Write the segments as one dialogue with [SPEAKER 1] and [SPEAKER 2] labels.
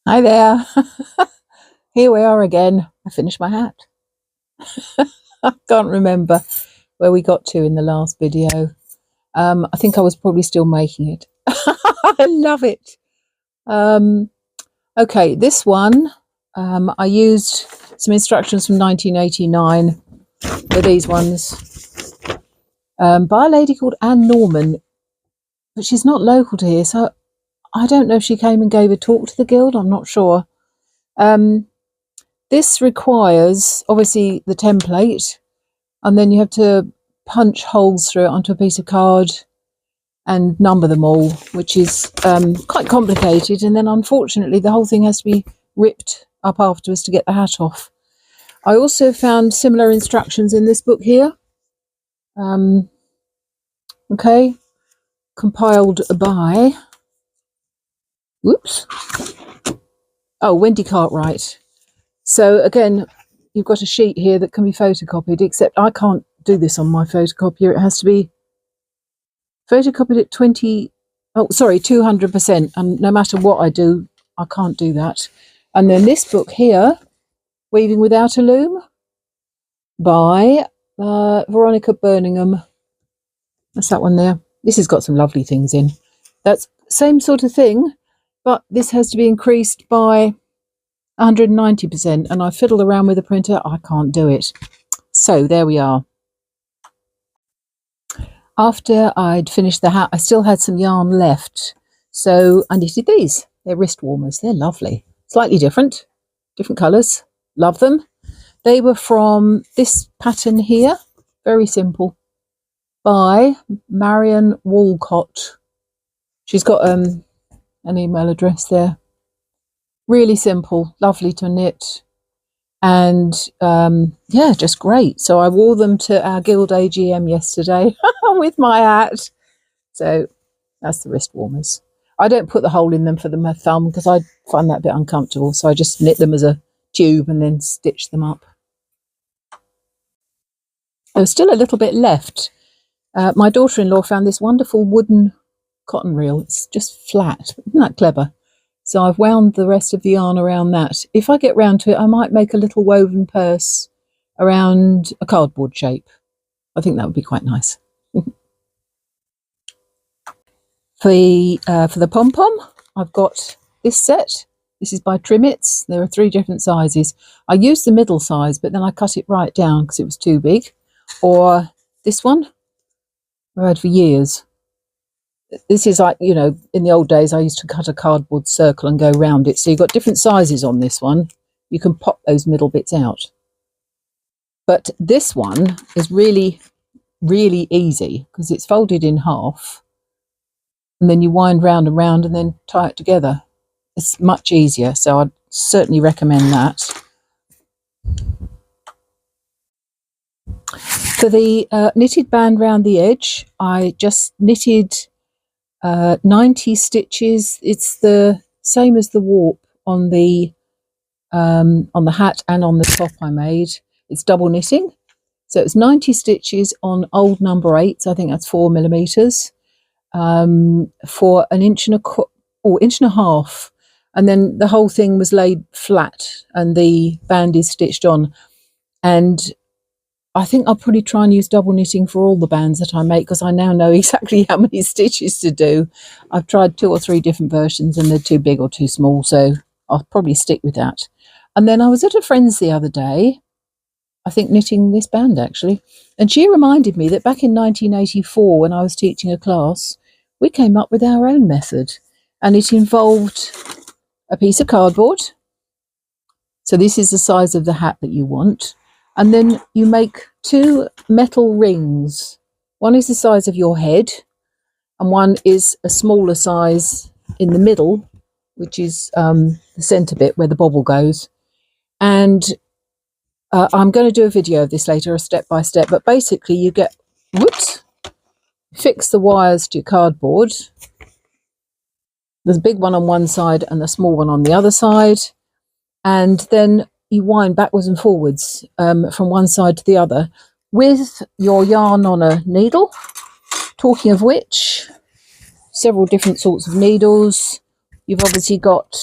[SPEAKER 1] Hi there. Here we are again. I finished my hat. I can't remember where we got to in the last video. I think I was probably still making it. I love it. Okay, this one, I used some instructions from 1989 for these ones by a lady called Anne Norman, but she's not local to here, so I don't know if she came and gave a talk to the guild. I'm not sure. This requires, obviously, the template, and then you have to punch holes through it onto a piece of card and number them all, which is quite complicated. And then, unfortunately, the whole thing has to be ripped up afterwards to get the hat off. I also found similar instructions in this book here. Okay, compiled by, whoops, oh, Wendy Cartwright. So again, you've got a sheet here that can be photocopied, except I can't do this on my photocopier. It has to be photocopied at 200%. And no matter what I do, I can't do that. And then this book here, Weaving Without a Loom, by Veronica Birmingham. That's that one there. This has got some lovely things in. That's same sort of thing, but this has to be increased by 190%, and I fiddled around with the printer. I can't do it. So there we are. After I'd finished the hat, I still had some yarn left, so I knitted these. They're wrist warmers. They're lovely. Slightly different colours. Love them. They were from this pattern here. Very simple. By Marion Walcott. She's got an email address there. Really simple, lovely to knit, and yeah, just great. So I wore them to our guild AGM yesterday with my hat. So that's the wrist warmers. I don't put the hole in them for my thumb because I find that a bit uncomfortable, so I just knit them as a tube and then stitch them up. There's still a little bit left. My daughter-in-law found this wonderful wooden cotton reel. It's just flat. Isn't that clever? So I've wound the rest of the yarn around that. If I get round to it, I might make a little woven purse around a cardboard shape. I think that would be quite nice. For the pom-pom, I've got this set. This is by Trimmets. There are 3 different sizes. I used the middle size, but then I cut it right down because it was too big. Or this one, I've had for years. This is like, you know, in the old days, I used to cut a cardboard circle and go round it. So you've got different sizes on this one. You can pop those middle bits out. But this one is really, really easy because it's folded in half. And then you wind round and round and then tie it together. It's much easier. So I'd certainly recommend that. For the knitted band round the edge, I just knitted 90 stitches. It's the same as the warp on the hat and on the top I made. It's double knitting, so it's 90 stitches on old number 8s. I think that's 4 millimeters for an inch and a half, and then the whole thing was laid flat and the band is stitched on. And I think I'll probably try and use double knitting for all the bands that I make because I now know exactly how many stitches to do. I've tried 2 or 3 different versions and they're too big or too small, so I'll probably stick with that. And then I was at a friend's the other day, I think knitting this band actually, and she reminded me that back in 1984 when I was teaching a class, we came up with our own method, and it involved a piece of cardboard. So this is the size of the hat that you want. And then you make 2 metal rings. One is the size of your head, and one is a smaller size in the middle, which is the centre bit where the bobble goes. And I'm going to do a video of this later, a step by step, but basically you get, fix the wires to your cardboard. There's a big one on one side and the small one on the other side. And then you wind backwards and forwards from one side to the other with your yarn on a needle. Talking of which, several different sorts of needles. You've obviously got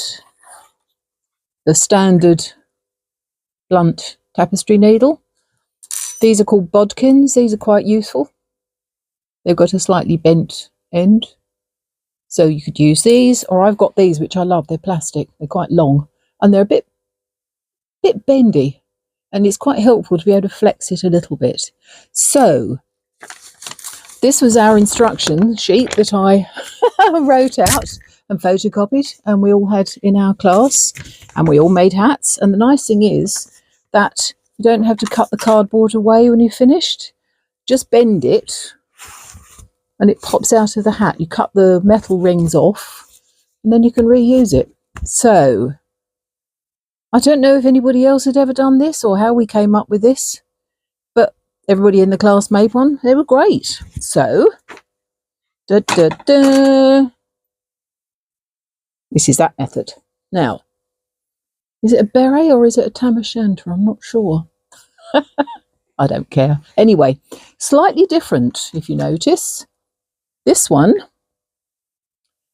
[SPEAKER 1] the standard blunt tapestry needle. These are called bodkins. These are quite useful. They've got a slightly bent end, so you could use these, or I've got these which I love. They're plastic, they're quite long, and they're a bit bendy, and it's quite helpful to be able to flex it a little bit. So this was our instruction sheet that I wrote out and photocopied, and we all had in our class, and we all made hats. And the nice thing is that you don't have to cut the cardboard away when you're finished. Just bend it and it pops out of the hat. You cut the metal rings off and then you can reuse it. So I don't know if anybody else had ever done this or how we came up with this, but everybody in the class made one. They were great. So this is that method. Now, is it a beret or is it a tam o' shanter? I'm not sure. I don't care. Anyway, slightly different, if you notice. This one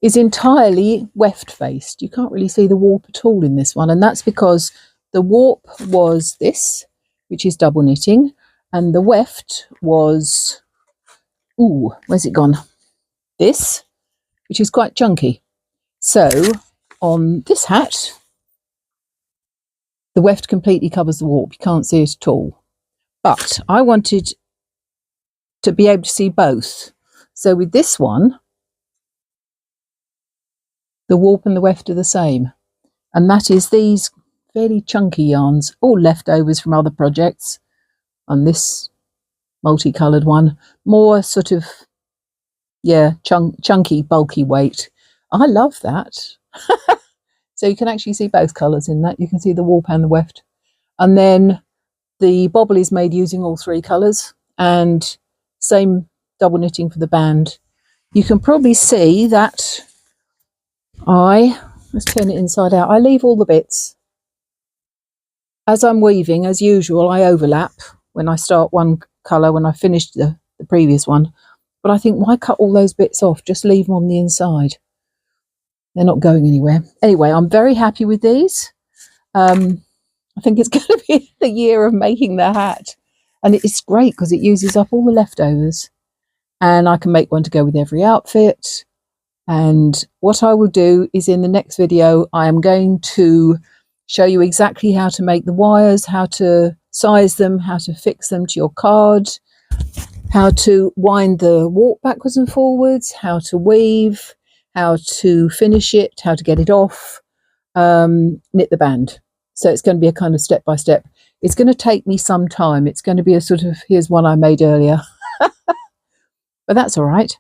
[SPEAKER 1] is entirely weft faced. You can't really see the warp at all in this one, and that's because the warp was this, which is double knitting, and the weft was, ooh, where's it gone? This, which is quite chunky. So on this hat, the weft completely covers the warp. You can't see it at all. But I wanted to be able to see both. So with this one, the warp and the weft are the same. And that is these fairly chunky yarns, all leftovers from other projects. On this multicoloured one, more sort of, yeah, chunky, bulky weight. I love that. So you can actually see both colours in that. You can see the warp and the weft. And then the bobble is made using all three colours, and same double knitting for the band. You can probably see that let's turn it inside out. I leave all the bits. As I'm weaving, as usual, I overlap when I start one colour, when I finished the previous one. But I think, why cut all those bits off? Just leave them on the inside. They're not going anywhere. Anyway, I'm very happy with these. I think it's going to be the year of making the hat. And it's great because it uses up all the leftovers. And I can make one to go with every outfit. And what I will do is, in the next video, I am going to show you exactly how to make the wires, how to size them, how to fix them to your card, how to wind the warp backwards and forwards, how to weave, how to finish it, how to get it off, knit the band. So it's going to be a kind of step by step. It's going to take me some time. It's going to be a sort of, here's one I made earlier. But that's all right.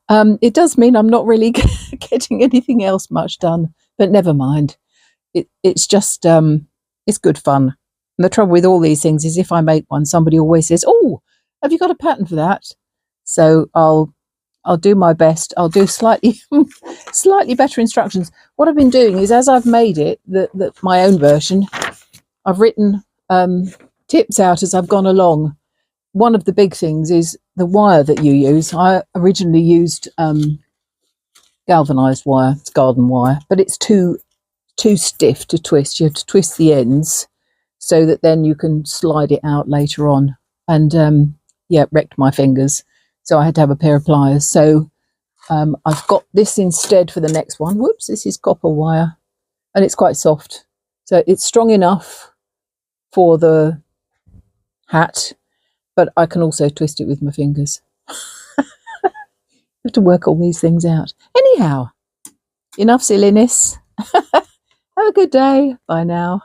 [SPEAKER 1] It does mean I'm not really getting anything else much done, but never mind. It's just, it's good fun. And the trouble with all these things is, if I make one, somebody always says, oh, have you got a pattern for that? So I'll do my best. I'll do slightly better instructions. What I've been doing is, as I've made it, my own version, I've written tips out as I've gone along. One of the big things is the wire that you use. I originally used galvanized wire. It's garden wire, but it's too stiff to twist. You have to twist the ends so that then you can slide it out later on. And yeah, wrecked my fingers. So I had to have a pair of pliers. So I've got this instead for the next one. Whoops, this is copper wire, and it's quite soft. So it's strong enough for the hat, but I can also twist it with my fingers. I have to work all these things out. Anyhow, enough silliness. Have a good day. Bye now.